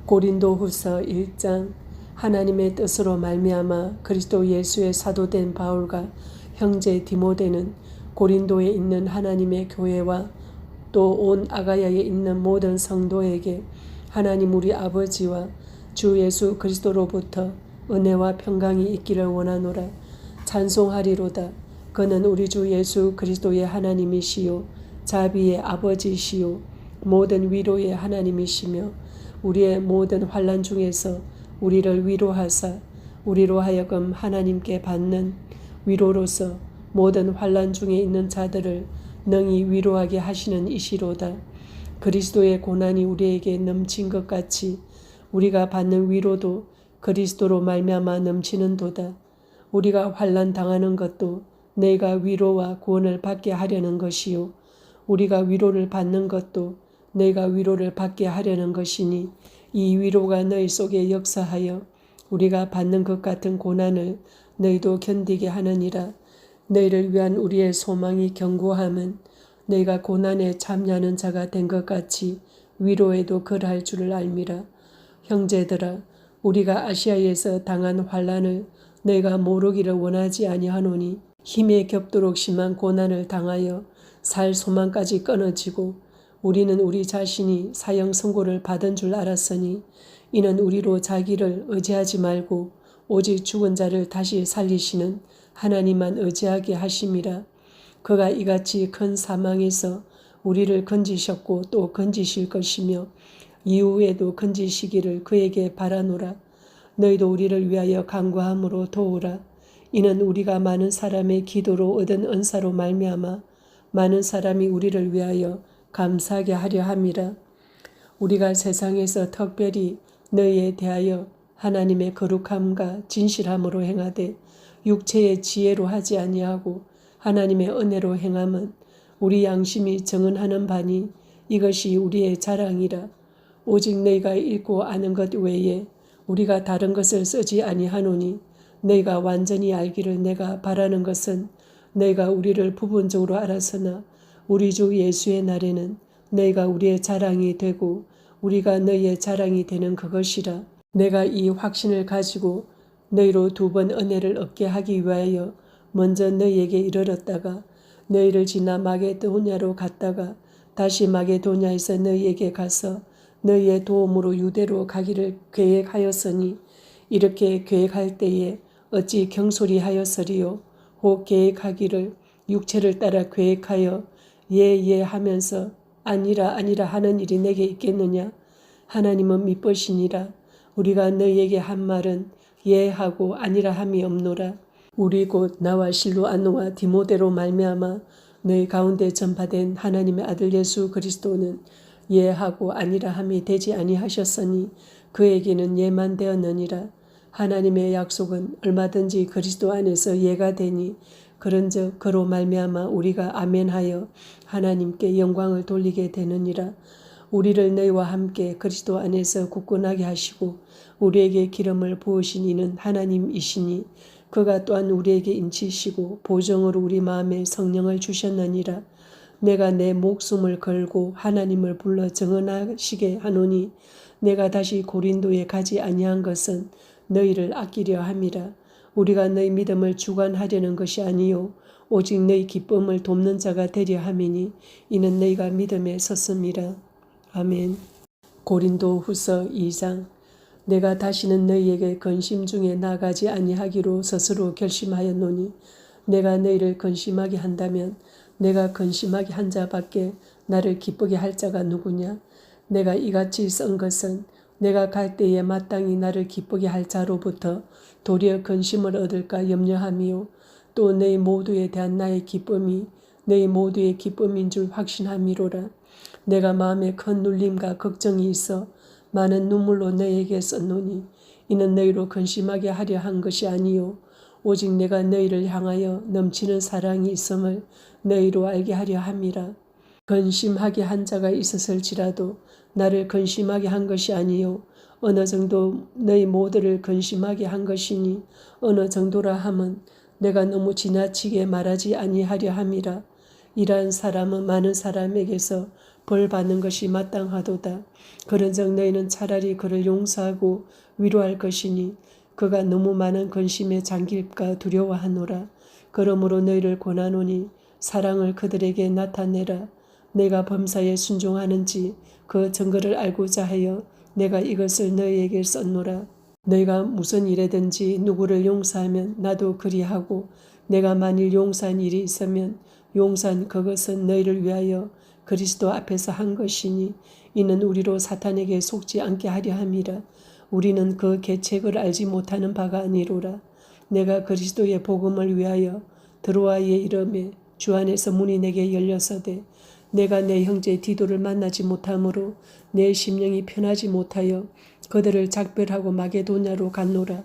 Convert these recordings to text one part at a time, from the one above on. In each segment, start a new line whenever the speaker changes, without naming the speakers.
고린도후서 1장. 하나님의 뜻으로 말미암아 그리스도 예수의 사도된 바울과 형제 디모데는 고린도에 있는 하나님의 교회와 또 온 아가야에 있는 모든 성도에게 하나님 우리 아버지와 주 예수 그리스도로부터 은혜와 평강이 있기를 원하노라. 찬송하리로다. 그는 우리 주 예수 그리스도의 하나님이시요 자비의 아버지시요 모든 위로의 하나님이시며 우리의 모든 환난 중에서 우리를 위로하사 우리로 하여금 하나님께 받는 위로로서 모든 환난 중에 있는 자들을 능히 위로하게 하시는 이시로다. 그리스도의 고난이 우리에게 넘친 것 같이 우리가 받는 위로도 그리스도로 말미암아 넘치는도다. 우리가 환난 당하는 것도 너희가 위로와 구원을 받게 하려는 것이요 우리가 위로를 받는 것도 너희가 위로를 받게 하려는 것이니 이 위로가 너희 속에 역사하여 우리가 받는 것 같은 고난을 너희도 견디게 하느니라. 너희를 위한 우리의 소망이 견고함은 너희가 고난에 참여하는 자가 된 것 같이 위로에도 그러할 줄을 알미라. 형제들아, 우리가 아시아에서 당한 환난을 너희가 모르기를 원하지 아니하노니 힘에 겹도록 심한 고난을 당하여 살 소망까지 끊어지고 우리는 우리 자신이 사형 선고를 받은 줄 알았으니 이는 우리로 자기를 의지하지 말고 오직 죽은 자를 다시 살리시는 하나님만 의지하게 하심이라. 그가 이같이 큰 사망에서 우리를 건지셨고 또 건지실 것이며 이후에도 건지시기를 그에게 바라노라. 너희도 우리를 위하여 간구함으로 도우라. 이는 우리가 많은 사람의 기도로 얻은 은사로 말미암아 많은 사람이 우리를 위하여 감사하게 하려 함이라. 우리가 세상에서 특별히 너희에 대하여 하나님의 거룩함과 진실함으로 행하되 육체의 지혜로 하지 아니하고 하나님의 은혜로 행함은 우리 양심이 정언하는 바니 이것이 우리의 자랑이라. 오직 너희가 읽고 아는 것 외에 우리가 다른 것을 쓰지 아니하노니 너희가 완전히 알기를 내가 바라는 것은 너희가 우리를 부분적으로 알았으나 우리 주 예수의 날에는 너희가 우리의 자랑이 되고 우리가 너희의 자랑이 되는 그것이라. 내가 이 확신을 가지고 너희로 2번 은혜를 얻게 하기 위하여 먼저 너희에게 이르렀다가 너희를 지나 마게도냐로 갔다가 다시 마게도냐에서 너희에게 가서 너희의 도움으로 유대로 가기를 계획하였으니 이렇게 계획할 때에 어찌 경솔이하였으리요. 혹 계획하기를 육체를 따라 계획하여 예 하면서 아니라 하는 일이 내게 있겠느냐. 하나님은 미쁘시니라. 우리가 너희에게 한 말은 예 하고 아니라 함이 없노라. 우리 곧 나와 실로아노와 디모데로 말미암아 너희 가운데 전파된 하나님의 아들 예수 그리스도는 예 하고 아니라 함이 되지 아니하셨으니 그에게는 예만 되었느니라. 하나님의 약속은 얼마든지 그리스도 안에서 예가 되니 그런즉 그로 말미암아 우리가 아멘하여 하나님께 영광을 돌리게 되느니라. 우리를 너희와 함께 그리스도 안에서 굳건하게 하시고 우리에게 기름을 부으신 이는 하나님이시니 그가 또한 우리에게 인치시고 보정으로 우리 마음에 성령을 주셨느니라. 내가 내 목숨을 걸고 하나님을 불러 정언하시게 하노니 내가 다시 고린도에 가지 아니한 것은 너희를 아끼려 함이라. 우리가 너희 믿음을 주관하려는 것이 아니요 오직 너희 기쁨을 돕는 자가 되려 함이니 이는 너희가 믿음에 섰음이라. 아멘. 고린도후서 2장. 내가 다시는 너희에게 근심 중에 나가지 아니하기로 스스로 결심하였노니 내가 너희를 근심하게 한다면 내가 근심하게 한 자밖에 나를 기쁘게 할 자가 누구냐. 내가 이같이 쓴 것은 내가 갈 때에 마땅히 나를 기쁘게 할 자로부터 도리어 근심을 얻을까 염려함이요 또 너희 모두에 대한 나의 기쁨이 너희 모두의 기쁨인 줄 확신함이로라. 내가 마음에 큰 눌림과 걱정이 있어 많은 눈물로 너희에게 썼노니 이는 너희로 근심하게 하려 한 것이 아니요 오직 내가 너희를 향하여 넘치는 사랑이 있음을 너희로 알게 하려 함이라. 근심하게 한 자가 있었을지라도 나를 근심하게 한 것이 아니요 어느 정도 너희 모두를 근심하게 한 것이니 어느 정도라 함은 내가 너무 지나치게 말하지 아니하려 함이라. 이러한 사람은 많은 사람에게서 벌 받는 것이 마땅하도다. 그런즉 너희는 차라리 그를 용서하고 위로할 것이니 그가 너무 많은 근심에 잠길까 두려워하노라. 그러므로 너희를 권하노니 사랑을 그들에게 나타내라. 내가 범사에 순종하는지 그 증거를 알고자 하여 내가 이것을 너희에게 썼노라. 너희가 무슨 일에든지 누구를 용서하면 나도 그리하고 내가 만일 용서한 일이 있으면 용서한 그것은 너희를 위하여 그리스도 앞에서 한 것이니 이는 우리로 사탄에게 속지 않게 하려 함이라. 우리는 그 계책을 알지 못하는 바가 아니로라. 내가 그리스도의 복음을 위하여 드로아에 이르매 주 안에서 문이 내게 열렸으되 내가 내 형제 디도를 만나지 못하므로 내 심령이 편하지 못하여 그들을 작별하고 마게도냐로 갔노라.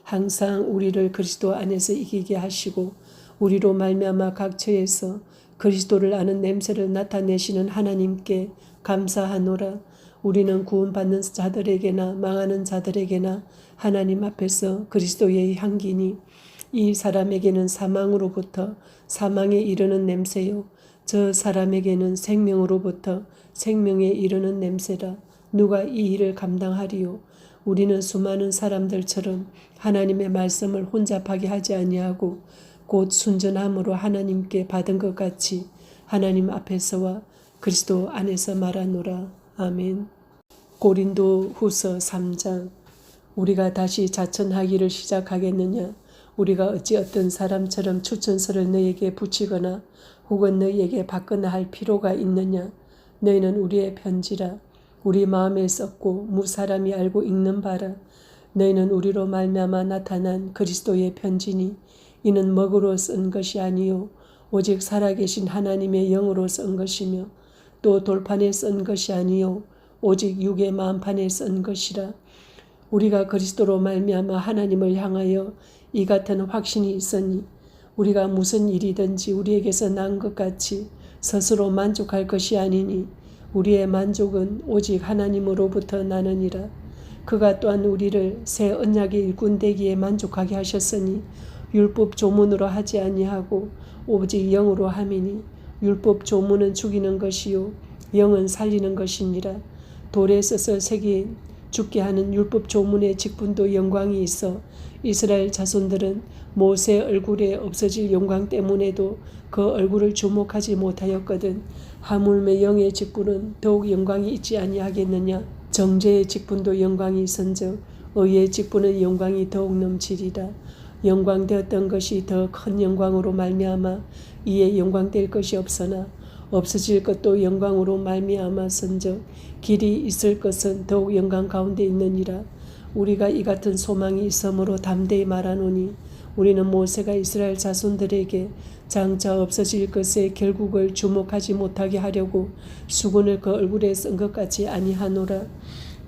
항상 우리를 그리스도 안에서 이기게 하시고 우리로 말미암아 각처에서 그리스도를 아는 냄새를 나타내시는 하나님께 감사하노라. 우리는 구원받는 자들에게나 망하는 자들에게나 하나님 앞에서 그리스도의 향기니 이 사람에게는 사망으로부터 사망에 이르는 냄새요 저 사람에게는 생명으로부터 생명에 이르는 냄새라. 누가 이 일을 감당하리요? 우리는 수많은 사람들처럼 하나님의 말씀을 혼잡하게 하지 아니하고 곧 순전함으로 하나님께 받은 것 같이 하나님 앞에서와 그리스도 안에서 말하노라. 아멘. 고린도 후서 3장. 우리가 다시 자천하기를 시작하겠느냐? 우리가 어찌 어떤 사람처럼 추천서를 너희에게 붙이거나 혹은 너희에게 받거나 할 필요가 있느냐? 너희는 우리의 편지라. 우리 마음에 썼고 무사람이 알고 읽는 바라. 너희는 우리로 말미암아 나타난 그리스도의 편지니 이는 먹으로 쓴 것이 아니요 오직 살아계신 하나님의 영으로 쓴 것이며 또 돌판에 쓴 것이 아니요 오직 육의 마음판에 쓴 것이라. 우리가 그리스도로 말미암아 하나님을 향하여 이 같은 확신이 있으니 우리가 무슨 일이든지 우리에게서 난 것 같이 스스로 만족할 것이 아니니 우리의 만족은 오직 하나님으로부터 나느니라. 그가 또한 우리를 새 언약의 일꾼되기에 만족하게 하셨으니 율법 조문으로 하지 아니하고 오직 영으로 함이니 율법 조문은 죽이는 것이요 영은 살리는 것이니라. 돌에 써서 새긴 죽게 하는 율법 조문의 직분도 영광이 있어 이스라엘 자손들은 모세 얼굴에 없어질 영광 때문에도 그 얼굴을 주목하지 못하였거든. 하물며 영의 직분은 더욱 영광이 있지 아니하겠느냐? 정죄의 직분도 영광이 있은즉 의의 직분은 영광이 더욱 넘치리라. 영광되었던 것이 더 큰 영광으로 말미암아 이에 영광될 것이 없으나 없어질 것도 영광으로 말미암았은즉 길이 있을 것은 더욱 영광 가운데 있느니라. 우리가 이 같은 소망이 있으므로 담대히 말하노니 우리는 모세가 이스라엘 자손들에게 장차 없어질 것의 결국을 주목하지 못하게 하려고 수건을 그 얼굴에 쓴 것 같이 아니하노라.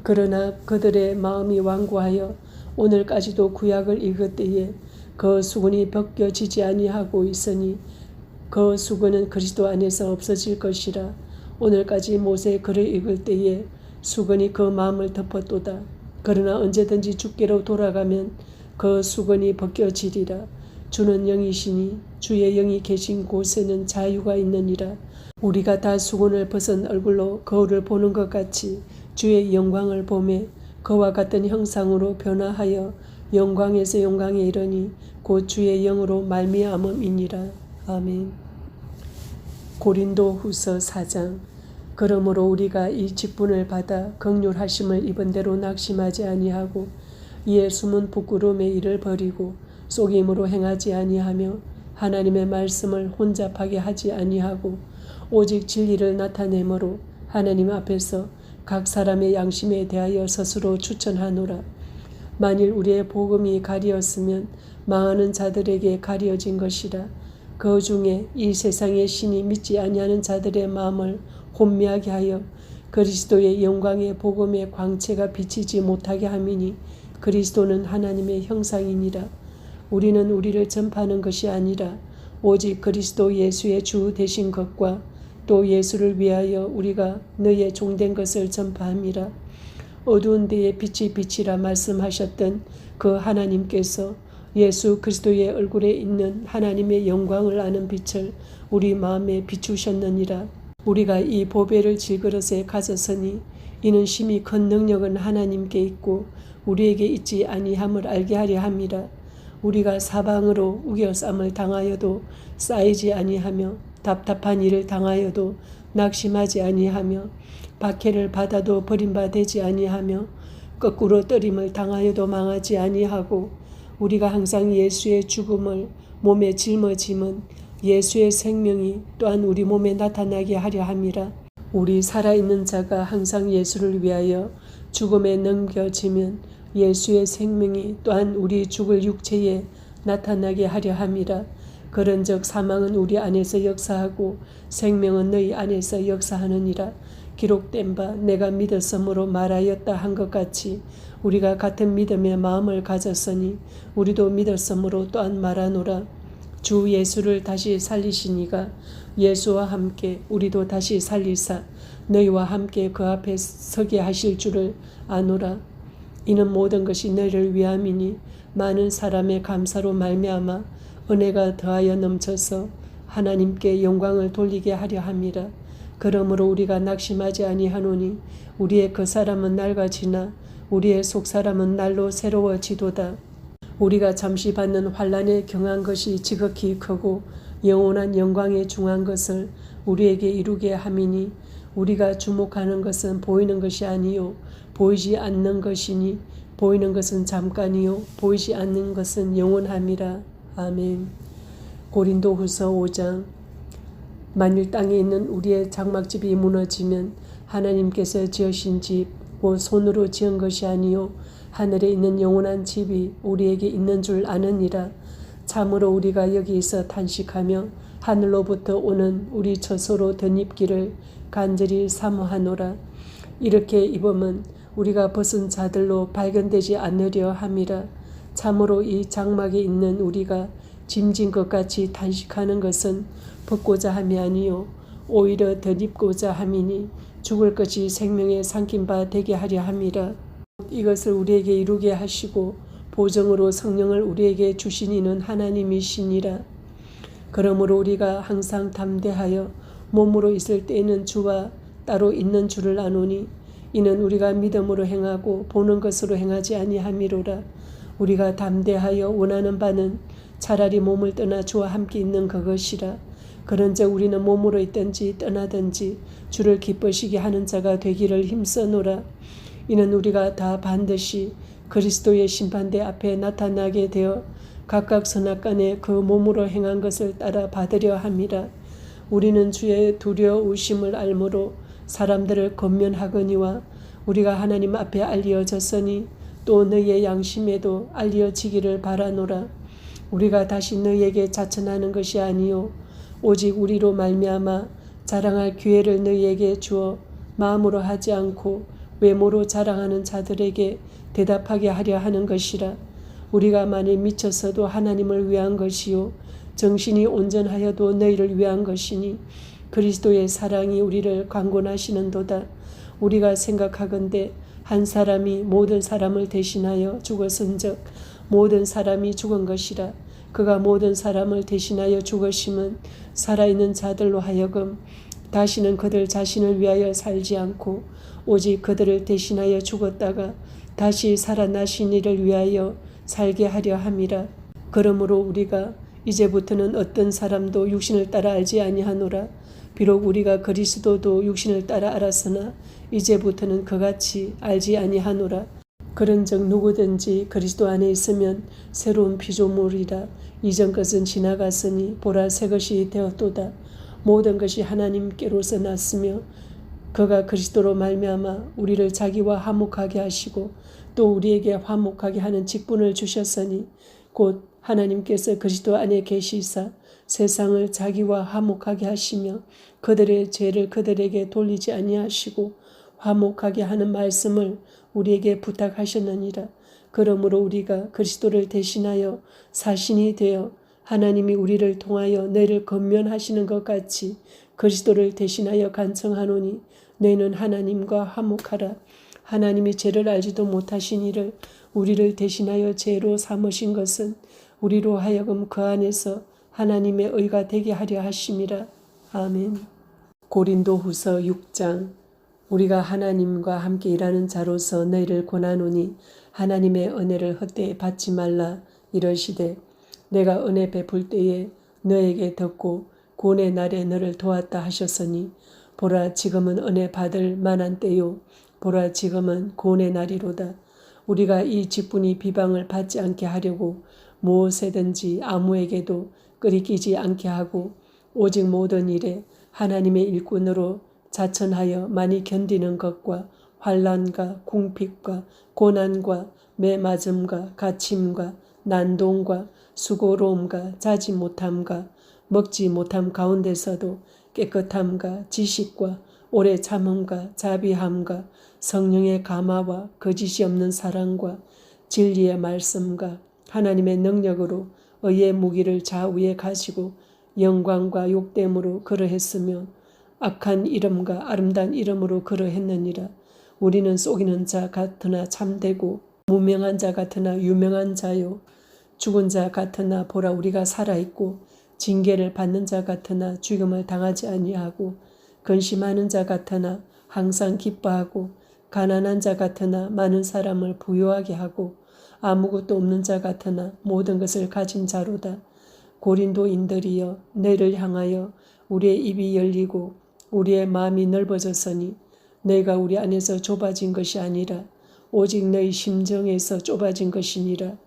그러나 그들의 마음이 완고하여 오늘까지도 구약을 읽을 때에 그 수건이 벗겨지지 아니하고 있으니 그 수건은 그리스도 안에서 없어질 것이라. 오늘까지 모세의 글을 읽을 때에 수건이 그 마음을 덮었도다. 그러나 언제든지 주께로 돌아가면 그 수건이 벗겨지리라. 주는 영이시니 주의 영이 계신 곳에는 자유가 있느니라. 우리가 다 수건을 벗은 얼굴로 거울을 보는 것 같이 주의 영광을 보매 그와 같은 형상으로 변화하여 영광에서 영광에 이르니 곧 주의 영으로 말미암음이니라. 아멘. 고린도 후서 4장. 그러므로 우리가 이 직분을 받아 긍휼하심을 입은 대로 낙심하지 아니하고 이에 숨은 부끄러움의 일을 버리고 속임으로 행하지 아니하며 하나님의 말씀을 혼잡하게 하지 아니하고 오직 진리를 나타내므로 하나님 앞에서 각 사람의 양심에 대하여 스스로 추천하노라. 만일 우리의 복음이 가리었으면 망하는 자들에게 가려진 것이라. 그 중에 이 세상의 신이 믿지 아니하는 자들의 마음을 혼미하게 하여 그리스도의 영광의 복음의 광채가 비치지 못하게 함이니 그리스도는 하나님의 형상이니라. 우리는 우리를 전파하는 것이 아니라 오직 그리스도 예수의 주 되신 것과 또 예수를 위하여 우리가 너의 종된 것을 전파함이라. 어두운 데에 빛이 빛이라 말씀하셨던 그 하나님께서 예수 그리스도의 얼굴에 있는 하나님의 영광을 아는 빛을 우리 마음에 비추셨느니라. 우리가 이 보배를 질그릇에 가졌으니 이는 심히 큰 능력은 하나님께 있고 우리에게 있지 아니함을 알게 하려 함이라. 우리가 사방으로 우겨쌈을 당하여도 쌓이지 아니하며 답답한 일을 당하여도 낙심하지 아니하며 박해를 받아도 버림받지 아니하며 거꾸로 떨림을 당하여도 망하지 아니하고 우리가 항상 예수의 죽음을 몸에 짊어짐은 예수의 생명이 또한 우리 몸에 나타나게 하려 함이라. 우리 살아있는 자가 항상 예수를 위하여 죽음에 넘겨지면 예수의 생명이 또한 우리 죽을 육체에 나타나게 하려 함이라. 그런즉 사망은 우리 안에서 역사하고 생명은 너희 안에서 역사하느니라. 기록된 바 내가 믿었으므로 말하였다 한 것 같이 우리가 같은 믿음의 마음을 가졌으니 우리도 믿었으므로 또한 말하노라. 주 예수를 다시 살리시니가 예수와 함께 우리도 다시 살리사 너희와 함께 그 앞에 서게 하실 줄을 아노라. 이는 모든 것이 너희를 위함이니 많은 사람의 감사로 말미암아 은혜가 더하여 넘쳐서 하나님께 영광을 돌리게 하려 함이라. 그러므로 우리가 낙심하지 아니하노니 우리의 그 사람은 날과 지나 우리의 속사람은 날로 새로워지도다. 우리가 잠시 받는 환난에 경한 것이 지극히 크고 영원한 영광에 중한 것을 우리에게 이루게 함이니 우리가 주목하는 것은 보이는 것이 아니요 보이지 않는 것이니 보이는 것은 잠깐이요 보이지 않는 것은 영원함이라. 아멘. 고린도후서 5장. 만일 땅에 있는 우리의 장막집이 무너지면 하나님께서 지으신 집 곧 손으로 지은 것이 아니요 하늘에 있는 영원한 집이 우리에게 있는 줄 아느니라. 참으로 우리가 여기서 탄식하며 하늘로부터 오는 우리 처소로 덧입기를 간절히 사모하노라. 이렇게 입으면 우리가 벗은 자들로 발견되지 않으려 함이라. 참으로 이 장막에 있는 우리가 짐진 것 같이 탄식하는 것은 벗고자 함이 아니요 오히려 덧입고자 함이니 죽을 것이 생명에 삼킨 바 되게 하려 함이라. 이것을 우리에게 이루게 하시고 보정으로 성령을 우리에게 주신 이는 하나님이시니라. 그러므로 우리가 항상 담대하여 몸으로 있을 때에는 주와 따로 있는 줄을 아노니 이는 우리가 믿음으로 행하고 보는 것으로 행하지 아니함이로라. 우리가 담대하여 원하는 바는 차라리 몸을 떠나 주와 함께 있는 그것이라. 그런즉 우리는 몸으로 있든지 떠나든지 주를 기쁘시게 하는 자가 되기를 힘써노라. 이는 우리가 다 반드시 그리스도의 심판대 앞에 나타나게 되어 각각 선악간에 그 몸으로 행한 것을 따라 받으려 함이라. 우리는 주의 두려우심을 알므로 사람들을 권면하거니와 우리가 하나님 앞에 알려졌으니 또 너희의 양심에도 알려지기를 바라노라. 우리가 다시 너희에게 자천하는 것이 아니요 오직 우리로 말미암아 자랑할 기회를 너희에게 주어 마음으로 하지 않고 외모로 자랑하는 자들에게 대답하게 하려 하는 것이라. 우리가 만일 미쳐서도 하나님을 위한 것이요 정신이 온전하여도 너희를 위한 것이니 그리스도의 사랑이 우리를 강권하시는도다. 우리가 생각하건대 한 사람이 모든 사람을 대신하여 죽었은즉 모든 사람이 죽은 것이라. 그가 모든 사람을 대신하여 죽으심은 살아있는 자들로 하여금 다시는 그들 자신을 위하여 살지 않고 오직 그들을 대신하여 죽었다가 다시 살아나신 이를 위하여 살게 하려 함이라. 그러므로 우리가 이제부터는 어떤 사람도 육신을 따라 알지 아니하노라. 비록 우리가 그리스도도 육신을 따라 알았으나 이제부터는 그같이 알지 아니하노라. 그런즉 누구든지 그리스도 안에 있으면 새로운 피조물이라. 이전 것은 지나갔으니 보라 새 것이 되었도다. 모든 것이 하나님께로서 났으며 그가 그리스도로 말미암아 우리를 자기와 화목하게 하시고 또 우리에게 화목하게 하는 직분을 주셨으니 곧 하나님께서 그리스도 안에 계시사 세상을 자기와 화목하게 하시며 그들의 죄를 그들에게 돌리지 아니하시고 화목하게 하는 말씀을 우리에게 부탁하셨느니라. 그러므로 우리가 그리스도를 대신하여 사신이 되어 하나님이 우리를 통하여 너희를 권면하시는 것 같이 그리스도를 대신하여 간청하노니 너희는 하나님과 화목하라. 하나님이 죄를 알지도 못하신 이를 우리를 대신하여 죄로 삼으신 것은 우리로 하여금 그 안에서 하나님의 의가 되게 하려 하심이라. 아멘. 고린도후서 6장. 우리가 하나님과 함께 일하는 자로서 너희를 권하노니 하나님의 은혜를 헛되이 받지 말라. 이러시되 내가 은혜 베풀 때에 너에게 듣고 구원의 날에 너를 도왔다 하셨으니 보라 지금은 은혜 받을 만한 때요 보라 지금은 구원의 날이로다. 우리가 이 직분이 비방을 받지 않게 하려고 무엇에든지 아무에게도 끄리끼지 않게 하고 오직 모든 일에 하나님의 일꾼으로 자천하여 많이 견디는 것과 환난과 궁핍과 고난과 매맞음과 갇힘과 난동과 수고로움과 자지 못함과 먹지 못함 가운데서도 깨끗함과 지식과 오래 참음과 자비함과 성령의 감화와 거짓이 없는 사랑과 진리의 말씀과 하나님의 능력으로 의의 무기를 좌우에 가지고 영광과 욕됨으로 그러했으며 악한 이름과 아름다운 이름으로 그러했느니라. 우리는 속이는 자 같으나 참되고 무명한 자 같으나 유명한 자요 죽은 자 같으나 보라 우리가 살아있고 징계를 받는 자 같으나 죽음을 당하지 아니하고 근심하는 자 같으나 항상 기뻐하고 가난한 자 같으나 많은 사람을 부유하게 하고 아무것도 없는 자 같으나 모든 것을 가진 자로다. 고린도인들이여 너희를 향하여 우리의 입이 열리고 우리의 마음이 넓어졌으니 너희가 우리 안에서 좁아진 것이 아니라 오직 너희 심정에서 좁아진 것이니라.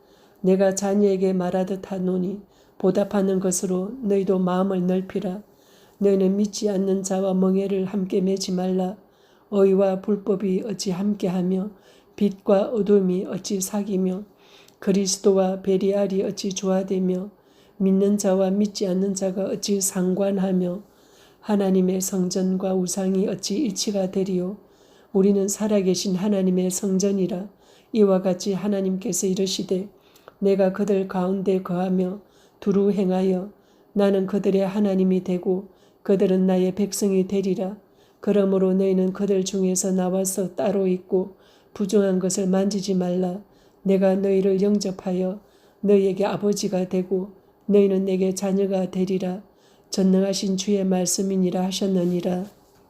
내가 자녀에게 말하듯 하노니 보답하는 것으로 너희도 마음을 넓히라. 너희는 믿지 않는 자와 멍에를 함께 매지 말라. 의와 불법이 어찌 함께하며 빛과 어둠이 어찌 사귀며 그리스도와 베리알이 어찌 조화되며 믿는 자와 믿지 않는 자가 어찌 상관하며 하나님의 성전과 우상이 어찌 일치가 되리요. 우리는 살아계신 하나님의 성전이라. 이와 같이 하나님께서 이르시되 내가 그들 가운데 거하며 두루 행하여 나는 그들의 하나님이 되고 그들은 나의 백성이 되리라. 그러므로 너희는 그들 중에서 나와서 따로 있고 부정한 것을 만지지 말라. 내가 너희를 영접하여 너희에게 아버지가 되고 너희는 내게 자녀가 되리라. 전능하신 주의 말씀이니라 하셨느니라.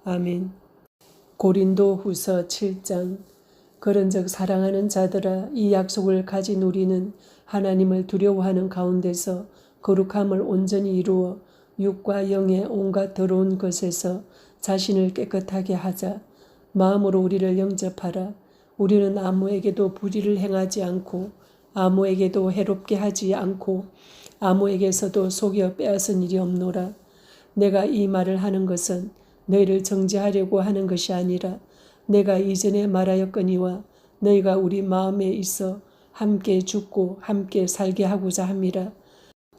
아멘. 고린도후서 7장. 그런즉 사랑하는 자들아 이 약속을 가진 우리는 하나님을 두려워하는 가운데서 거룩함을 온전히 이루어 육과 영의 온갖 더러운 것에서 자신을 깨끗하게 하자. 마음으로 우리를 영접하라. 우리는 아무에게도 불의를 행하지 않고 아무에게도 해롭게 하지 않고 아무에게서도 속여 빼앗은 일이 없노라. 내가 이 말을 하는 것은 너희를 정죄하려고 하는 것이 아니라 내가 이전에 말하였거니와 너희가 우리 마음에 있어 함께 죽고 함께 살게 하고자 함이라.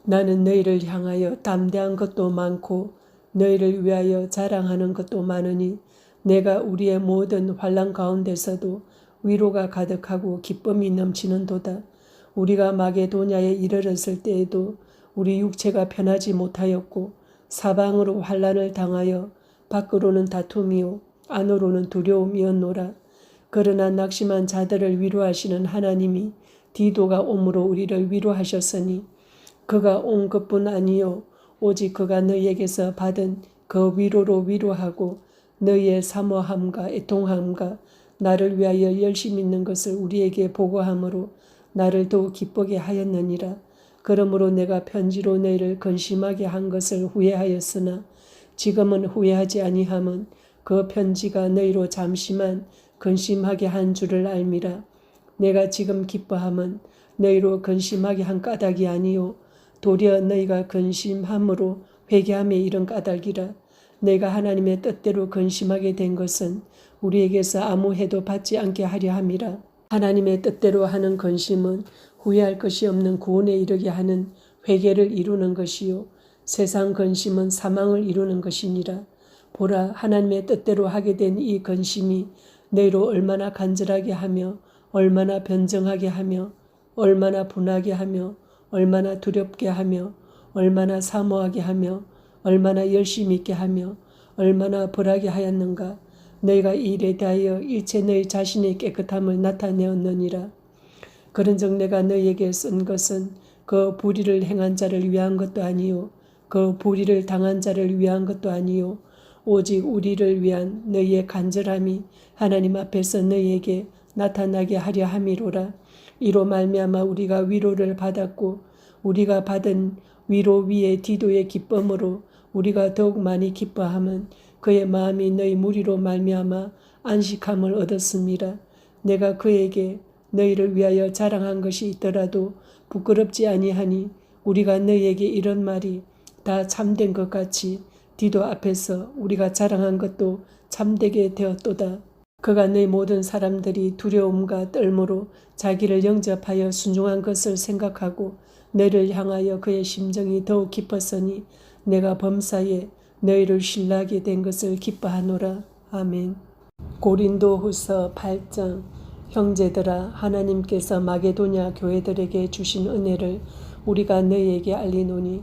나는 너희를 향하여 담대한 것도 많고 너희를 위하여 자랑하는 것도 많으니 내가 우리의 모든 환난 가운데서도 위로가 가득하고 기쁨이 넘치는도다. 우리가 마게도냐에 이르렀을 때에도 우리 육체가 편하지 못하였고 사방으로 환난을 당하여 밖으로는 다툼이요 안으로는 두려움이었노라. 그러나 낙심한 자들을 위로하시는 하나님이 디도가 옴으로 우리를 위로하셨으니 그가 온 것뿐 아니요 오직 그가 너희에게서 받은 그 위로로 위로하고 너희의 사모함과 애통함과 나를 위하여 열심 있는 것을 우리에게 보고함으로 나를 더욱 기쁘게 하였느니라. 그러므로 내가 편지로 너희를 근심하게 한 것을 후회하였으나 지금은 후회하지 아니함은 그 편지가 너희로 잠시만 근심하게 한 줄을 알미라. 내가 지금 기뻐함은 너희로 근심하게 한 까닭이 아니요 도리어 너희가 근심함으로 회개함에 이른 까닭이라. 너희가 하나님의 뜻대로 근심하게 된 것은 우리에게서 아무 해도 받지 않게 하려 함이라. 하나님의 뜻대로 하는 근심은 후회할 것이 없는 구원에 이르게 하는 회개를 이루는 것이요 세상 근심은 사망을 이루는 것이니라. 보라 하나님의 뜻대로 하게 된 이 근심이 너희로 얼마나 간절하게 하며 얼마나 변정하게 하며 얼마나 분하게 하며 얼마나 두렵게 하며 얼마나 사모하게 하며 얼마나 열심히 있게 하며 얼마나 벌하게 하였는가. 너희가 이 일에 대하여 일체 너희 자신의 깨끗함을 나타내었느니라. 그런즉 내가 너희에게 쓴 것은 그 불의를 행한 자를 위한 것도 아니요 그 불의를 당한 자를 위한 것도 아니요 오직 우리를 위한 너희의 간절함이 하나님 앞에서 너희에게 나타나게 하려 함이로라. 이로 말미암아 우리가 위로를 받았고 우리가 받은 위로 위에 디도의 기쁨으로 우리가 더욱 많이 기뻐함은 그의 마음이 너희 무리로 말미암아 안식함을 얻었습니다. 내가 그에게 너희를 위하여 자랑한 것이 있더라도 부끄럽지 아니하니 우리가 너희에게 이런 말이 다 참된 것 같이 디도 앞에서 우리가 자랑한 것도 참되게 되었도다. 그가 너희 모든 사람들이 두려움과 떨므로 자기를 영접하여 순종한 것을 생각하고 너희를 향하여 그의 심정이 더욱 깊었으니 내가 범사에 너희를 신뢰하게 된 것을 기뻐하노라. 아멘. 고린도후서 8장. 형제들아, 하나님께서 마게도냐 교회들에게 주신 은혜를 우리가 너희에게 알리노니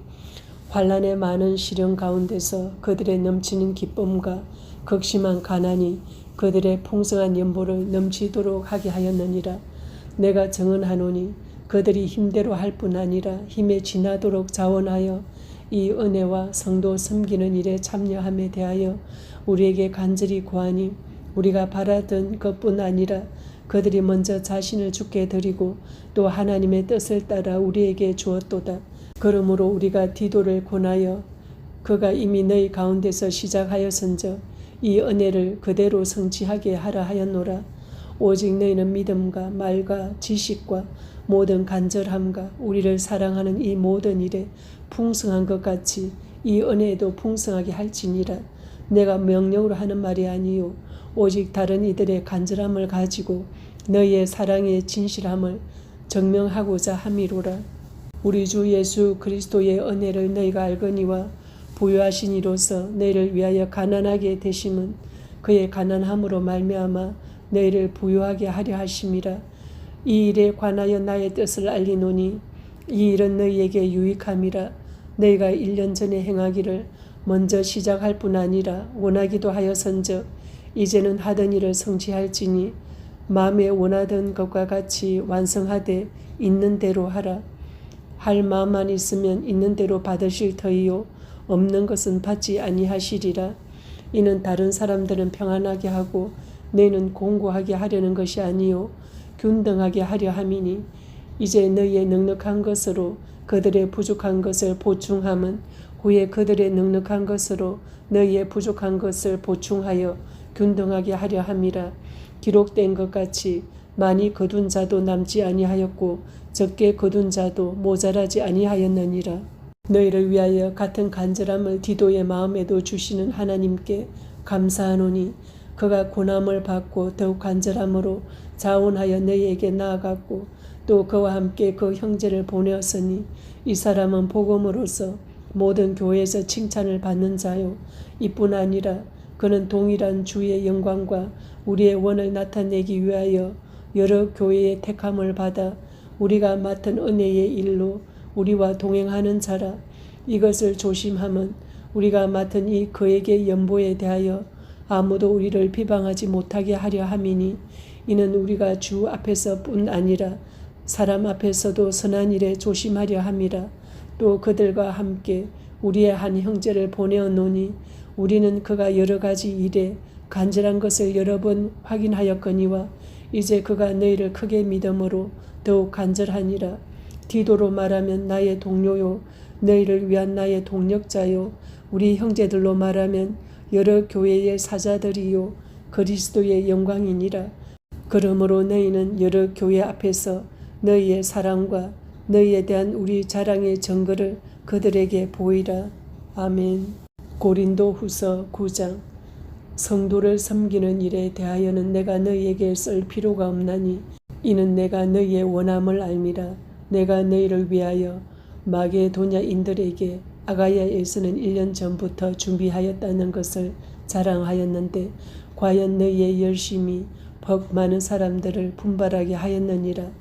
환난의 많은 시련 가운데서 그들의 넘치는 기쁨과 극심한 가난이 그들의 풍성한 연보를 넘치도록 하게 하였느니라. 내가 정언하노니 그들이 힘대로 할 뿐 아니라 힘에 지나도록 자원하여 이 은혜와 성도 섬기는 일에 참여함에 대하여 우리에게 간절히 구하니 우리가 바라던 것뿐 아니라 그들이 먼저 자신을 주께 드리고 또 하나님의 뜻을 따라 우리에게 주었도다. 그러므로 우리가 디도를 권하여 그가 이미 너희 가운데서 시작하였은즉 이 은혜를 그대로 성취하게 하라 하였노라. 오직 너희는 믿음과 말과 지식과 모든 간절함과 우리를 사랑하는 이 모든 일에 풍성한 것 같이 이 은혜도 풍성하게 할지니라. 내가 명령으로 하는 말이 아니요 오직 다른 이들의 간절함을 가지고 너희의 사랑의 진실함을 증명하고자 함이로라. 우리 주 예수 그리스도의 은혜를 너희가 알거니와 부요하신 이로서 너희를 위하여 가난하게 되심은 그의 가난함으로 말미암아 너희를 부요하게 하려 하심이라. 이 일에 관하여 나의 뜻을 알리노니 이 일은 너희에게 유익함이라. 너희가 1년 전에 행하기를 먼저 시작할 뿐 아니라 원하기도 하였은즉 이제는 하던 일을 성취할지니 마음에 원하던 것과 같이 완성하되 있는 대로 하라. 할 마음만 있으면 있는 대로 받으실 터이요 없는 것은 받지 아니하시리라. 이는 다른 사람들은 평안하게 하고 너희는 공고하게 하려는 것이 아니요 균등하게 하려 함이니 이제 너희의 넉넉한 것으로 그들의 부족한 것을 보충함은 후에 그들의 넉넉한 것으로 너희의 부족한 것을 보충하여 균등하게 하려 함이라. 기록된 것 같이 많이 거둔 자도 남지 아니하였고 적게 거둔 자도 모자라지 아니하였느니라. 너희를 위하여 같은 간절함을 디도의 마음에도 주시는 하나님께 감사하노니 그가 고난을 받고 더욱 간절함으로 자원하여 너희에게 나아갔고 또 그와 함께 그 형제를 보내었으니 이 사람은 복음으로서 모든 교회에서 칭찬을 받는 자요 이뿐 아니라 그는 동일한 주의 영광과 우리의 원을 나타내기 위하여 여러 교회의 택함을 받아 우리가 맡은 은혜의 일로 우리와 동행하는 자라. 이것을 조심함은 우리가 맡은 이 그에게 연보에 대하여 아무도 우리를 비방하지 못하게 하려 함이니 이는 우리가 주 앞에서뿐 아니라 사람 앞에서도 선한 일에 조심하려 함이라. 또 그들과 함께 우리의 한 형제를 보내었노니 우리는 그가 여러 가지 일에 간절한 것을 여러 번 확인하였거니와 이제 그가 너희를 크게 믿음으로 더욱 간절하니라. 디도로 말하면 나의 동료요 너희를 위한 나의 동력자요 우리 형제들로 말하면 여러 교회의 사자들이요 그리스도의 영광이니라. 그러므로 너희는 여러 교회 앞에서 너희의 사랑과 너희에 대한 우리 자랑의 증거를 그들에게 보이라. 아멘. 고린도후서 9장. 성도를 섬기는 일에 대하여는 내가 너희에게 쓸 필요가 없나니 이는 내가 너희의 원함을 알미라. 내가 너희를 위하여 마게도냐인들에게 아가야에서는 1년 전부터 준비하였다는 것을 자랑하였는데 과연 너희의 열심이 벅 많은 사람들을 분발하게 하였느니라.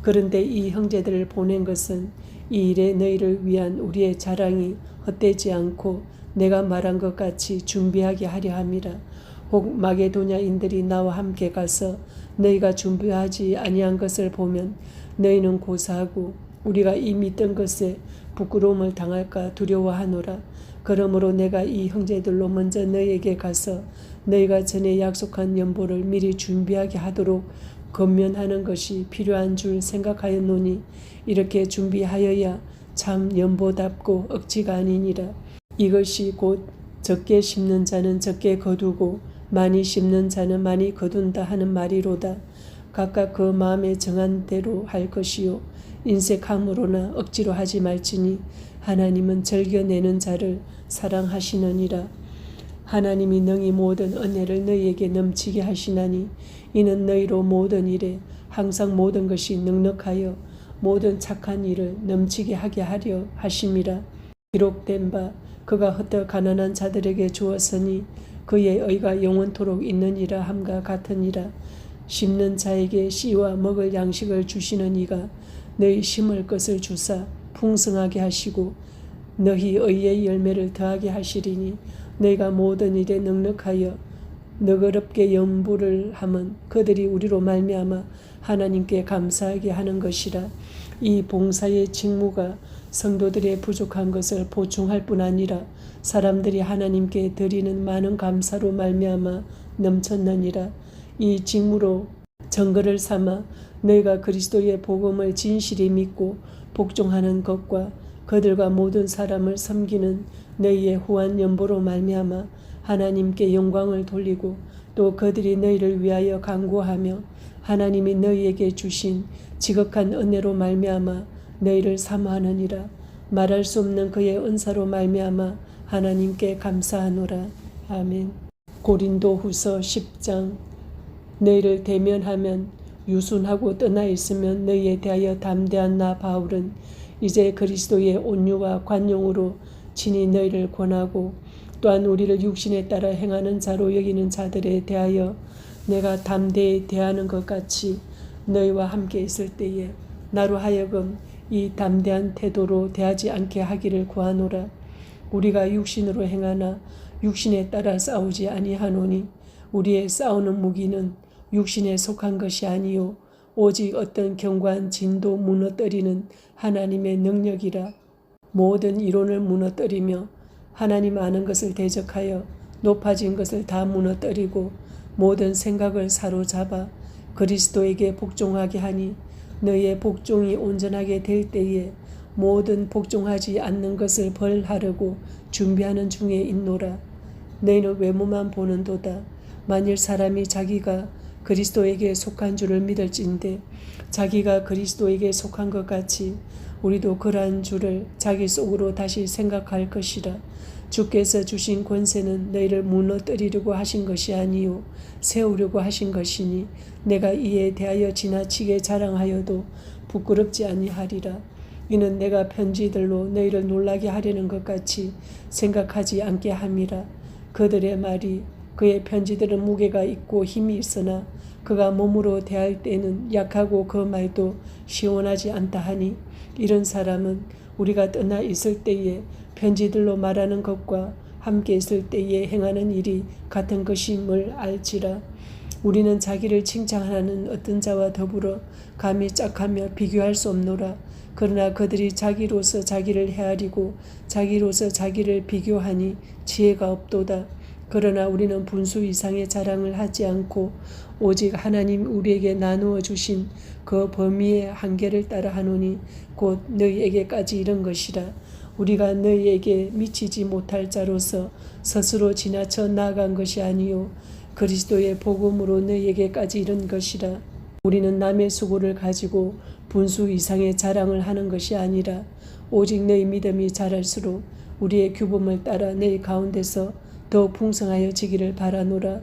그런데 이 형제들을 보낸 것은 이 일에 너희를 위한 우리의 자랑이 헛되지 않고 내가 말한 것 같이 준비하게 하려 함이라. 혹 마게도냐인들이 나와 함께 가서 너희가 준비하지 아니한 것을 보면 너희는 고사하고 우리가 이 믿던 것에 부끄러움을 당할까 두려워하노라. 그러므로 내가 이 형제들로 먼저 너희에게 가서 너희가 전에 약속한 연보를 미리 준비하게 하도록 권면하는 것이 필요한 줄 생각하였노니 이렇게 준비하여야 참 연보답고 억지가 아니니라. 이것이 곧 적게 심는 자는 적게 거두고 많이 심는 자는 많이 거둔다 하는 말이로다. 각각 그 마음에 정한 대로 할 것이요 인색함으로나 억지로 하지 말지니 하나님은 즐겨내는 자를 사랑하시느니라. 하나님이 능히 모든 은혜를 너희에게 넘치게 하시나니 이는 너희로 모든 일에 항상 모든 것이 넉넉하여 모든 착한 일을 넘치게 하게 하려 하심이라. 기록된 바 그가 흩어 가난한 자들에게 주었으니 그의 의가 영원토록 있느니라 함과 같으니라. 심는 자에게 씨와 먹을 양식을 주시는 이가 너희 심을 것을 주사 풍성하게 하시고 너희 의의 열매를 더하게 하시리니 너희가 모든 일에 넉넉하여 너그럽게 연부를 함은 그들이 우리로 말미암아 하나님께 감사하게 하는 것이라. 이 봉사의 직무가 성도들의 부족한 것을 보충할 뿐 아니라 사람들이 하나님께 드리는 많은 감사로 말미암아 넘쳤느니라. 이 직무로 증거를 삼아 너희가 그리스도의 복음을 진실히 믿고 복종하는 것과 그들과 모든 사람을 섬기는 너희의 후한 연보로 말미암아 하나님께 영광을 돌리고 또 그들이 너희를 위하여 간구하며 하나님이 너희에게 주신 지극한 은혜로 말미암아 너희를 사모하느니라. 말할 수 없는 그의 은사로 말미암아 하나님께 감사하노라. 아멘. 고린도후서 10장. 너희를 대면하면 유순하고 떠나 있으면 너희에 대하여 담대한 나 바울은 이제 그리스도의 온유와 관용으로 친히 너희를 권하고 또한 우리를 육신에 따라 행하는 자로 여기는 자들에 대하여 내가 담대히 대하는 것 같이 너희와 함께 있을 때에 나로 하여금 이 담대한 태도로 대하지 않게 하기를 구하노라. 우리가 육신으로 행하나 육신에 따라 싸우지 아니하노니 우리의 싸우는 무기는 육신에 속한 것이 아니요 오직 어떤 견고한 진도 무너뜨리는 하나님의 능력이라. 모든 이론을 무너뜨리며 하나님 아는 것을 대적하여 높아진 것을 다 무너뜨리고 모든 생각을 사로잡아 그리스도에게 복종하게 하니 너희의 복종이 온전하게 될 때에 모든 복종하지 않는 것을 벌하려고 준비하는 중에 있노라. 너희는 외모만 보는도다. 만일 사람이 자기가 그리스도에게 속한 줄을 믿을진대 자기가 그리스도에게 속한 것 같이 우리도 그러한 줄을 자기 속으로 다시 생각할 것이라. 주께서 주신 권세는 너희를 무너뜨리려고 하신 것이 아니요 세우려고 하신 것이니 내가 이에 대하여 지나치게 자랑하여도 부끄럽지 아니하리라. 이는 내가 편지들로 너희를 놀라게 하려는 것 같이 생각하지 않게 함이라. 그들의 말이 그의 편지들은 무게가 있고 힘이 있으나 그가 몸으로 대할 때는 약하고 그 말도 시원하지 않다 하니 이런 사람은 우리가 떠나 있을 때에 편지들로 말하는 것과 함께 있을 때에 행하는 일이 같은 것임을 알지라. 우리는 자기를 칭찬하는 어떤 자와 더불어 감히 짝하며 비교할 수 없노라. 그러나 그들이 자기로서 자기를 헤아리고 자기로서 자기를 비교하니 지혜가 없도다. 그러나 우리는 분수 이상의 자랑을 하지 않고 오직 하나님 우리에게 나누어 주신 그 범위의 한계를 따라 하노니 곧 너희에게까지 이른 것이라. 우리가 너희에게 미치지 못할 자로서 스스로 지나쳐 나아간 것이 아니요 그리스도의 복음으로 너희에게까지 이른 것이라. 우리는 남의 수고를 가지고 분수 이상의 자랑을 하는 것이 아니라 오직 너희 믿음이 자랄수록 우리의 규범을 따라 너희 가운데서 더 풍성하여지기를 바라노라.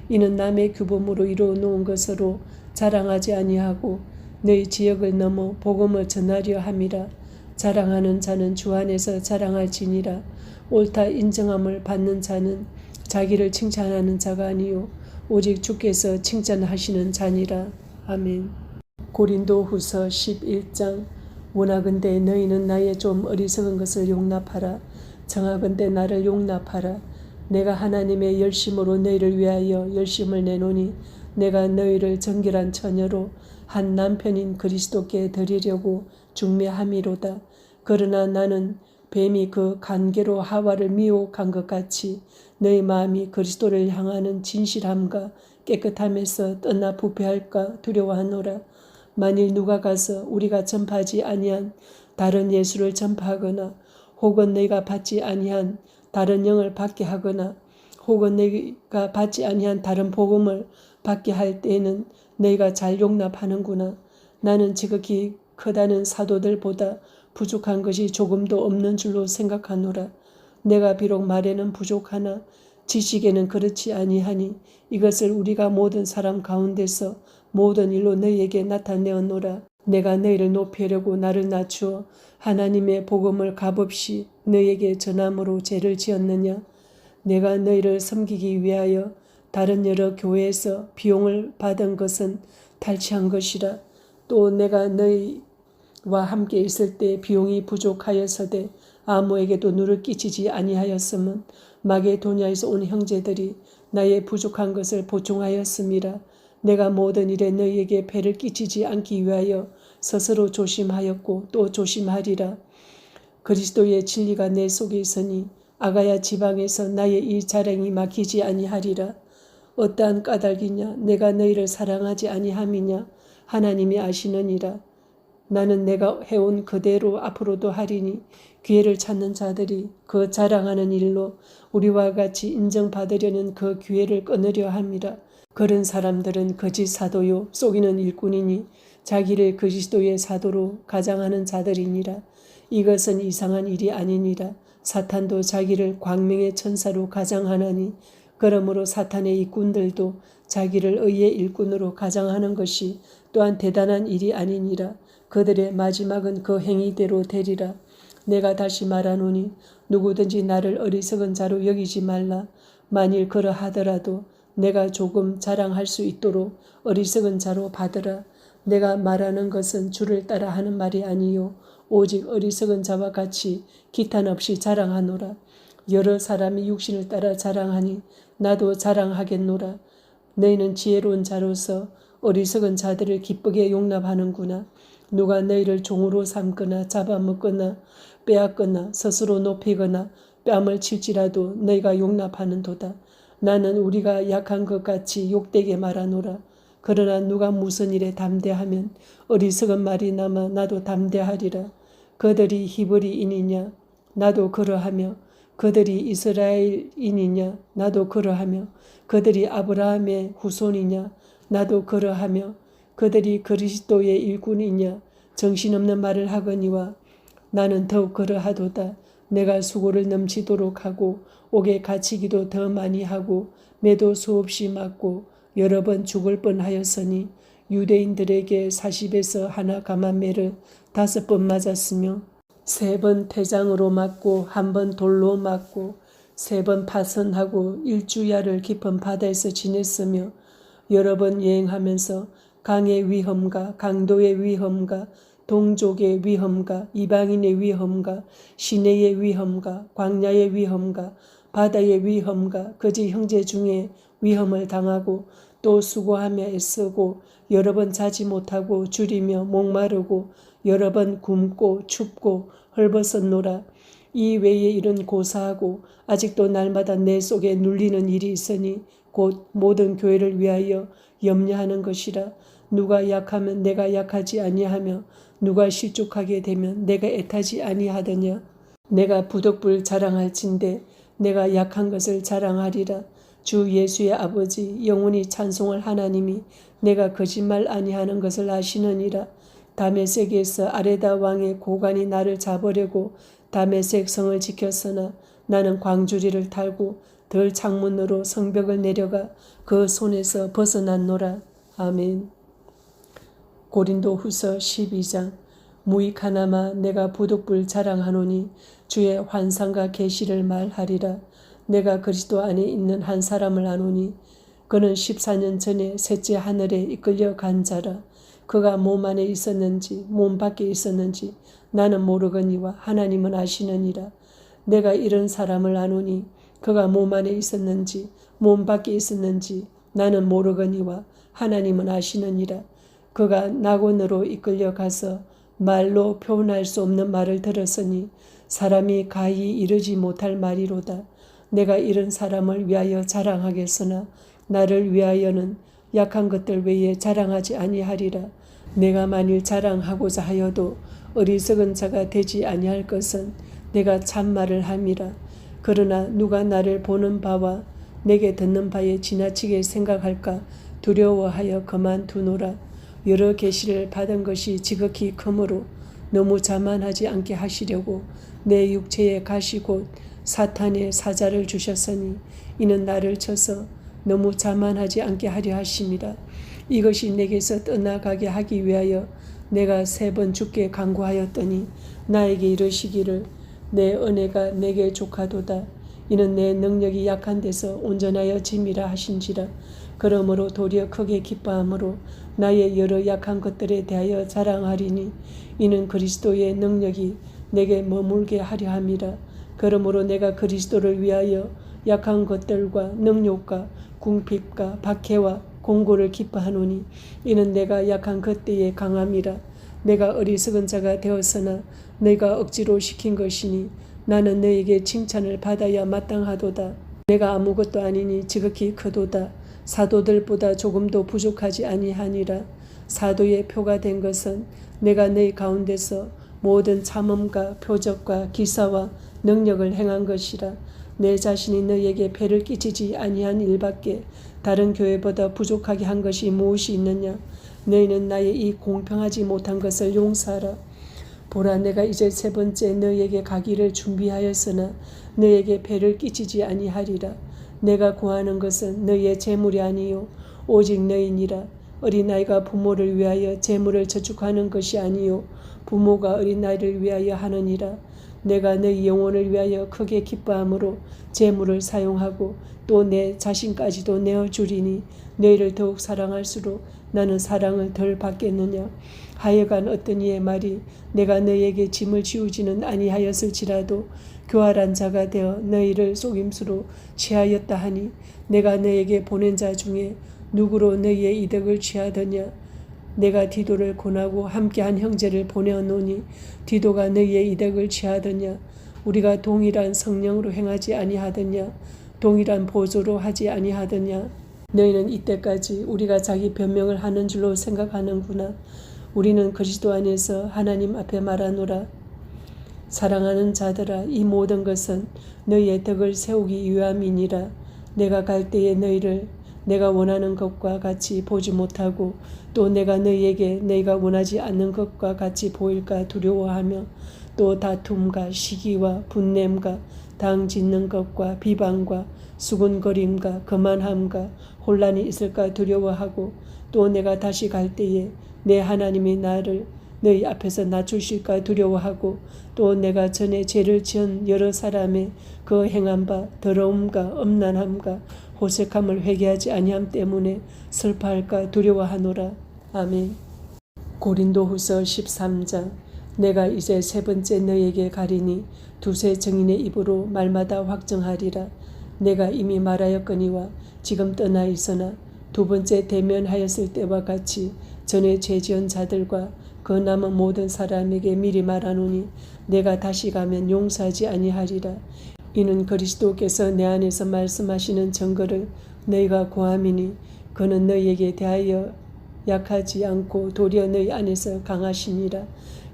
이는 남의 규범으로 이루어 놓은 것으로 자랑하지 아니하고 너희 지역을 넘어 복음을 전하려 함이라. 자랑하는 자는 주 안에서 자랑할지니라. 옳다 인정함을 받는 자는 자기를 칭찬하는 자가 아니요 오직 주께서 칭찬하시는 자니라. 아멘. 고린도후서 11장. 원하건대 너희는 나의 좀 어리석은 것을 용납하라. 청하건대 나를 용납하라. 내가 하나님의 열심으로 너희를 위하여 열심을 내노니 내가 너희를 정결한 처녀로 한 남편인 그리스도께 드리려고 중매함이로다. 그러나 나는 뱀이 그 관계로 하와를 미혹한 것 같이 너희 마음이 그리스도를 향하는 진실함과 깨끗함에서 떠나 부패할까 두려워하노라. 만일 누가 가서 우리가 전파하지 아니한 다른 예수를 전파하거나 혹은 너희가 받지 아니한 다른 영을 받게 하거나 혹은 너희가 받지 아니한 다른 복음을 받게 할 때에는 너희가 잘 용납하는구나. 나는 지극히 크다는 사도들보다 부족한 것이 조금도 없는 줄로 생각하노라. 내가 비록 말에는 부족하나 지식에는 그렇지 아니하니 이것을 우리가 모든 사람 가운데서 모든 일로 너희에게 나타내었노라. 내가 너희를 높이려고 나를 낮추어 하나님의 복음을 값없이 너희에게 전함으로 죄를 지었느냐. 내가 너희를 섬기기 위하여 다른 여러 교회에서 비용을 받은 것은 탈취한 것이라. 또 내가 너희와 함께 있을 때 비용이 부족하였으되 아무에게도 누를 끼치지 아니하였음은 마게도냐에서 온 형제들이 나의 부족한 것을 보충하였음이라. 내가 모든 일에 너희에게 배를 끼치지 않기 위하여 스스로 조심하였고 또 조심하리라. 그리스도의 진리가 내 속에 있으니 아가야 지방에서 나의 이 자랑이 막히지 아니하리라. 어떠한 까닭이냐 내가 너희를 사랑하지 아니함이냐 하나님이 아시느니라. 나는 내가 해온 그대로 앞으로도 하리니 기회를 찾는 자들이 그 자랑하는 일로 우리와 같이 인정받으려는 그 기회를 끊으려 함이라. 그런 사람들은 거짓 사도요 속이는 일꾼이니 자기를 그리스도의 사도로 가장하는 자들이니라. 이것은 이상한 일이 아니니라. 사탄도 자기를 광명의 천사로 가장하나니 그러므로 사탄의 일꾼들도 자기를 의의 일꾼으로 가장하는 것이 또한 대단한 일이 아니니라. 그들의 마지막은 그 행위대로 되리라. 내가 다시 말하노니 누구든지 나를 어리석은 자로 여기지 말라. 만일 그러하더라도 내가 조금 자랑할 수 있도록 어리석은 자로 받으라. 내가 말하는 것은 주를 따라 하는 말이 아니요 오직 어리석은 자와 같이 기탄 없이 자랑하노라. 여러 사람이 육신을 따라 자랑하니 나도 자랑하겠노라. 너희는 지혜로운 자로서 어리석은 자들을 기쁘게 용납하는구나. 누가 너희를 종으로 삼거나 잡아먹거나 빼앗거나 스스로 높이거나 뺨을 칠지라도 너희가 용납하는도다. 나는 우리가 약한 것 같이 욕되게 말하노라. 그러나 누가 무슨 일에 담대하면 어리석은 말이 남아 나도 담대하리라. 그들이 히브리인이냐 나도 그러하며 그들이 이스라엘인이냐 나도 그러하며 그들이 아브라함의 후손이냐 나도 그러하며 그들이 그리스도의 일꾼이냐 정신없는 말을 하거니와 나는 더욱 그러하도다. 내가 수고를 넘치도록 하고 옥에 갇히기도 더 많이 하고 매도 수없이 맞고 여러 번 죽을 뻔하였으니 유대인들에게 40에서 하나 감한 매를 5번 맞았으며 3번 태장으로 맞고 1번 돌로 맞고 3번 파선하고 1주야를 깊은 바다에서 지냈으며 여러 번 여행하면서 강의 위험과 강도의 위험과 동족의 위험과 이방인의 위험과 시내의 위험과 광야의 위험과 바다의 위험과 거짓 형제 중에 위험을 당하고 또 수고하며 애쓰고 여러 번 자지 못하고 줄이며 목마르고 여러 번 굶고 춥고 헐벗었노라. 이 외의 일은 고사하고 아직도 날마다 내 속에 눌리는 일이 있으니 곧 모든 교회를 위하여 염려하는 것이라. 누가 약하면 내가 약하지 아니하며 누가 실족하게 되면 내가 애타지 아니하더냐. 내가 부덕불 자랑할진대 내가 약한 것을 자랑하리라. 주 예수의 아버지 영원히 찬송할 하나님이 내가 거짓말 아니하는 것을 아시느니라. 다메섹에서 아레다 왕의 고관이 나를 잡으려고 다메섹 성을 지켰으나 나는 광주리를 탈고 덜 창문으로 성벽을 내려가 그 손에서 벗어났노라. 아멘. 고린도후서 12장. 무익하나마 내가 부득불 자랑하노니 주의 환상과 계시를 말하리라. 내가 그리스도 안에 있는 한 사람을 아노니 그는 14년 전에 셋째 하늘에 이끌려 간 자라. 그가 몸 안에 있었는지 몸 밖에 있었는지 나는 모르거니와 하나님은 아시느니라. 내가 이런 사람을 아노니 그가 몸 안에 있었는지 몸 밖에 있었는지 나는 모르거니와 하나님은 아시느니라. 그가 낙원으로 이끌려 가서 말로 표현할 수 없는 말을 들었으니 사람이 가히 이르지 못할 말이로다. 내가 이런 사람을 위하여 자랑하겠으나 나를 위하여는 약한 것들 외에 자랑하지 아니하리라. 내가 만일 자랑하고자 하여도 어리석은 자가 되지 아니할 것은 내가 참말을 함이라. 그러나 누가 나를 보는 바와 내게 듣는 바에 지나치게 생각할까 두려워하여 그만두노라. 여러 계시를 받은 것이 지극히 크므로 너무 자만하지 않게 하시려고 내 육체에 가시 곧 사탄의 사자를 주셨으니 이는 나를 쳐서 너무 자만하지 않게 하려 하심이라. 이것이 내게서 떠나가게 하기 위하여 내가 3번 주께 간구하였더니 나에게 이르시기를 내 은혜가 내게 족하도다. 이는 내 능력이 약한 데서 온전하여 짐이라 하신지라. 그러므로 도리어 크게 기뻐함으로 나의 여러 약한 것들에 대하여 자랑하리니 이는 그리스도의 능력이 내게 머물게 하려 함이라. 그러므로 내가 그리스도를 위하여 약한 것들과 능욕과 궁핍과 박해와 공고를 기뻐하노니 이는 내가 약한 그때의 강함이라. 내가 어리석은 자가 되었으나 내가 억지로 시킨 것이니 나는 너에게 칭찬을 받아야 마땅하도다. 내가 아무것도 아니니 지극히 크도다. 사도들보다 조금도 부족하지 아니하니라. 사도의 표가 된 것은 내가 너희 가운데서 모든 참음과 표적과 기사와 능력을 행한 것이라. 내 자신이 너희에게 폐를 끼치지 아니한 일밖에 다른 교회보다 부족하게 한 것이 무엇이 있느냐. 너희는 나의 이 공평하지 못한 것을 용서하라. 보라, 내가 이제 3번째 너희에게 가기를 준비하였으나 너희에게 폐를 끼치지 아니하리라. 내가 구하는 것은 너희의 재물이 아니요 오직 너희니라. 어린아이가 부모를 위하여 재물을 저축하는 것이 아니요 부모가 어린아이를 위하여 하느니라. 내가 너희 영혼을 위하여 크게 기뻐함으로 재물을 사용하고 또 내 자신까지도 내어주리니 너희를 더욱 사랑할수록 나는 사랑을 덜 받겠느냐. 하여간 어떤 이의 말이 내가 너희에게 짐을 지우지는 아니하였을지라도 교활한 자가 되어 너희를 속임수로 취하였다 하니 내가 너희에게 보낸 자 중에 누구로 너희의 이득을 취하더냐. 내가 디도를 권하고 함께한 형제를 보내어노니 디도가 너희의 이득을 취하더냐. 우리가 동일한 성령으로 행하지 아니하더냐. 동일한 보조로 하지 아니하더냐. 너희는 이때까지 우리가 자기 변명을 하는 줄로 생각하는구나. 우리는 그리스도 안에서 하나님 앞에 말하노라. 사랑하는 자들아, 이 모든 것은 너희의 덕을 세우기 위함이니라. 내가 갈 때에 너희를 내가 원하는 것과 같이 보지 못하고 또 내가 너희에게 너희가 원하지 않는 것과 같이 보일까 두려워하며 또 다툼과 시기와 분냄과 당 짓는 것과 비방과 수군거림과 거만함과 혼란이 있을까 두려워하고 또 내가 다시 갈 때에 내 하나님이 나를 너희 앞에서 낮추실까 두려워하고 또 내가 전에 죄를 지은 여러 사람의 그 행한 바 더러움과 엄난함과 호색함을 회개하지 아니함 때문에 슬퍼할까 두려워하노라. 아멘. 고린도후서 13장. 내가 이제 3번째 너희에게 가리니 두세 증인의 입으로 말마다 확정하리라. 내가 이미 말하였거니와 지금 떠나 있으나 2번째 대면하였을 때와 같이 전에 죄 지은 자들과 그 남은 모든 사람에게 미리 말하노니 내가 다시 가면 용서하지 아니하리라. 이는 그리스도께서 내 안에서 말씀하시는 증거를 너희가 구함이니 그는 너희에게 대하여 약하지 않고 도리어 너희 안에서 강하시니라.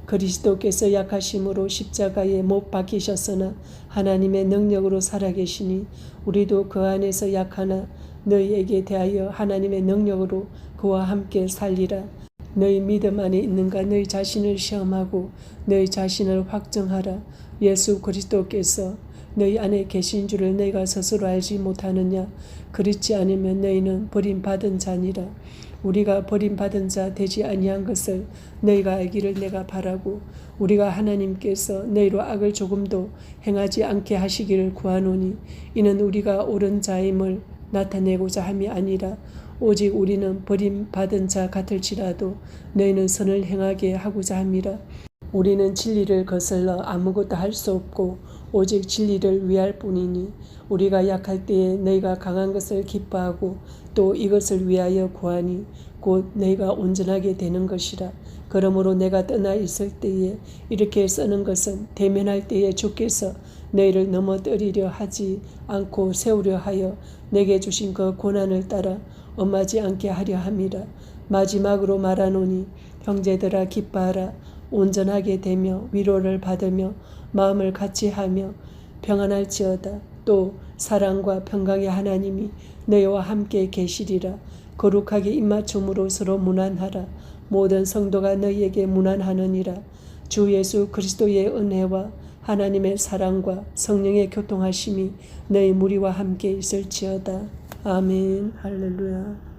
그리스도께서 약하심으로 십자가에 못 박히셨으나 하나님의 능력으로 살아계시니 우리도 그 안에서 약하나 너희에게 대하여 하나님의 능력으로 그와 함께 살리라. 너희 믿음 안에 있는가 너희 자신을 시험하고 너희 자신을 확정하라. 예수 그리스도께서 너희 안에 계신 줄을 너희가 스스로 알지 못하느냐. 그렇지 않으면 너희는 버림받은 자니라. 우리가 버림받은 자 되지 아니한 것을 너희가 알기를 내가 바라고 우리가 하나님께서 너희로 악을 조금도 행하지 않게 하시기를 구하노니 이는 우리가 옳은 자임을 나타내고자 함이 아니라 오직 우리는 버림받은 자 같을지라도 너희는 선을 행하게 하고자 함이라. 우리는 진리를 거슬러 아무것도 할 수 없고 오직 진리를 위할 뿐이니 우리가 약할 때에 너희가 강한 것을 기뻐하고 또 이것을 위하여 구하니 곧 너희가 온전하게 되는 것이라. 그러므로 내가 떠나 있을 때에 이렇게 쓰는 것은 대면할 때에 주께서 너희를 넘어뜨리려 하지 않고 세우려 하여 내게 주신 그 고난을 따라 엄하지 않게 하려 함이라. 마지막으로 말하노니 형제들아 기뻐하라. 온전하게 되며 위로를 받으며 마음을 같이하며 평안할지어다. 또 사랑과 평강의 하나님이 너희와 함께 계시리라. 거룩하게 입맞춤으로 서로 문안하라. 모든 성도가 너희에게 문안하느니라. 주 예수 그리스도의 은혜와 하나님의 사랑과 성령의 교통하심이 너희 무리와 함께 있을지어다. 아멘. 할렐루야.